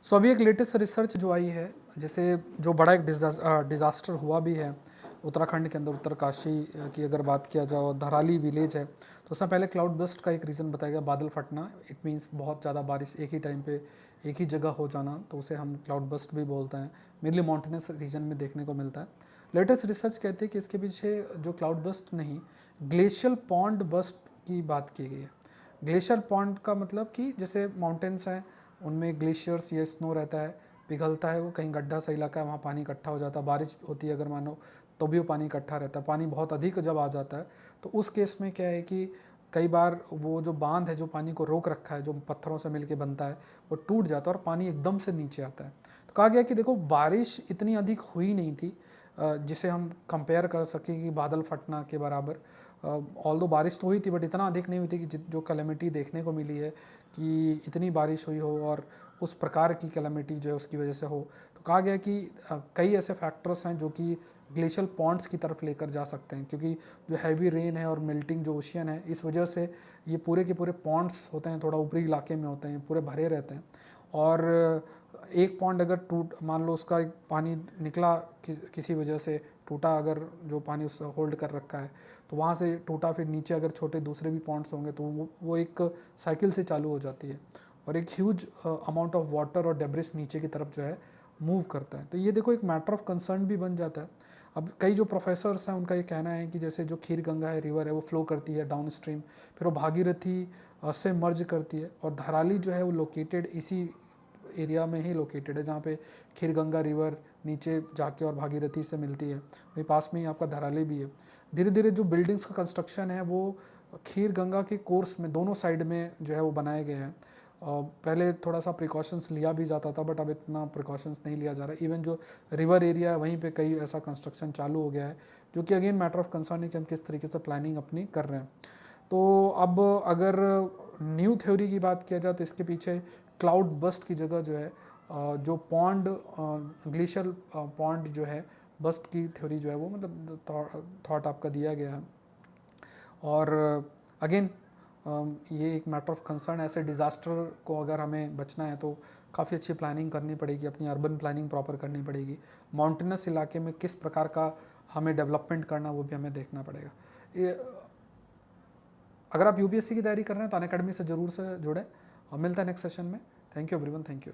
सो अभी एक latest research जो आई है, जैसे जो बड़ा एक डिज़ास्टर हुआ भी है उत्तराखंड के अंदर, उत्तरकाशी की अगर बात किया जाए, धराली विलेज है, तो उसमें पहले क्लाउड बस्ट का एक रीज़न बताया गया, बादल फटना। इट मीन्स बहुत ज़्यादा बारिश एक ही टाइम पे एक ही जगह हो जाना, तो उसे हम क्लाउड बस्ट भी बोलते हैं। मेनली माउंटेनस रीजन में देखने को मिलता है। लेटेस्ट रिसर्च कहते हैं कि इसके पीछे जो क्लाउड बस्ट नहीं, ग्लेशियल पॉन्ड बस्ट की बात की गई है। ग्लेशियर पॉन्ड का मतलब कि जैसे माउंटेन्स हैं, उनमें ग्लेशियर्स या स्नो रहता है, पिघलता है, वो कहीं गड्ढा सा इलाका है, वहाँ पानी इकट्ठा हो जाता है, बारिश होती है अगर मानो तो भी वो पानी इकट्ठा रहता है। पानी बहुत अधिक जब आ जाता है तो उस केस में क्या है कि कई बार वो जो बांध है जो पानी को रोक रखा है, जो पत्थरों से मिलके बनता है, वो टूट जाता है और पानी एकदम से नीचे आता है। तो कहा गया कि देखो, बारिश इतनी अधिक हुई नहीं थी जिसे हम कंपेयर कर सकें कि बादल फटना के बराबर। ऑल दो बारिश तो हुई थी, बट इतना अधिक नहीं हुई थी कि जो कैलेमिटी देखने को मिली है कि इतनी बारिश हुई हो और उस प्रकार की कैलेमिटी जो है उसकी वजह से हो। तो कहा गया कि कई ऐसे फैक्टर्स हैं जो कि ग्लेशियल पॉन्ड्स की तरफ लेकर जा सकते हैं, क्योंकि जो हैवी रेन है और मेल्टिंग जो ओशियन है, इस वजह से ये पूरे के पूरे पॉन्ड्स होते हैं, थोड़ा ऊपरी इलाके में होते हैं, पूरे भरे रहते हैं। और एक पॉन्ड अगर टूट, मान लो उसका एक पानी निकला किसी वजह से टूटा, अगर जो पानी उससे होल्ड कर रखा है तो वहाँ से टूटा, फिर नीचे अगर छोटे दूसरे भी पॉन्ड्स होंगे तो वो एक साइकिल से चालू हो जाती है और एक ह्यूज अमाउंट ऑफ वाटर और डेब्रिस नीचे की तरफ जो है मूव करता है। तो ये देखो एक मैटर ऑफ कंसर्न भी बन जाता है। अब कई जो प्रोफेसर्स हैं उनका ये कहना है कि जैसे जो खीर गंगा है, रिवर है, वो फ्लो करती है डाउन स्ट्रीम, फिर वो भागीरथी से मर्ज करती है, और धराली जो है वो लोकेटेड इसी एरिया में ही लोकेटेड है जहाँ पे खीर गंगा रिवर नीचे जाके और भागीरथी से मिलती है। वही पास में ही आपका धराली भी है। धीरे धीरे जो बिल्डिंग्स का कंस्ट्रक्शन है वो खीर गंगा के कोर्स में दोनों साइड में जो है वो बनाए गए हैं। पहले थोड़ा सा प्रिकॉशंस लिया भी जाता था, बट अब इतना प्रिकॉशंस नहीं लिया जा रहा है। इवन जो रिवर एरिया है वहीं पे कई ऐसा कंस्ट्रक्शन चालू हो गया है, जो कि अगेन मैटर ऑफ कंसर्न है कि हम किस तरीके से प्लानिंग अपनी कर रहे हैं। तो अब अगर न्यू थ्योरी की बात किया जाए तो इसके पीछे क्लाउड बस्ट की जगह जो है जो पॉन्ड, ग्लेशियर पॉन्ड जो है, बस्ट की थ्योरी जो है वो मतलब थॉट आपका दिया गया है। और अगेन ये एक मैटर ऑफ कंसर्न, ऐसे डिज़ास्टर को अगर हमें बचना है तो काफ़ी अच्छी प्लानिंग करनी पड़ेगी, अपनी अर्बन प्लानिंग प्रॉपर करनी पड़ेगी। माउंटेनस इलाके में किस प्रकार का हमें डेवलपमेंट करना वो भी हमें देखना पड़ेगा। ये अगर आप यूपीएससी की तैयारी कर रहे हैं तो अनअकैडमी से ज़रूर से जुड़ें, और मिलता है नेक्स्ट सेशन में। Thank you everyone, thank you.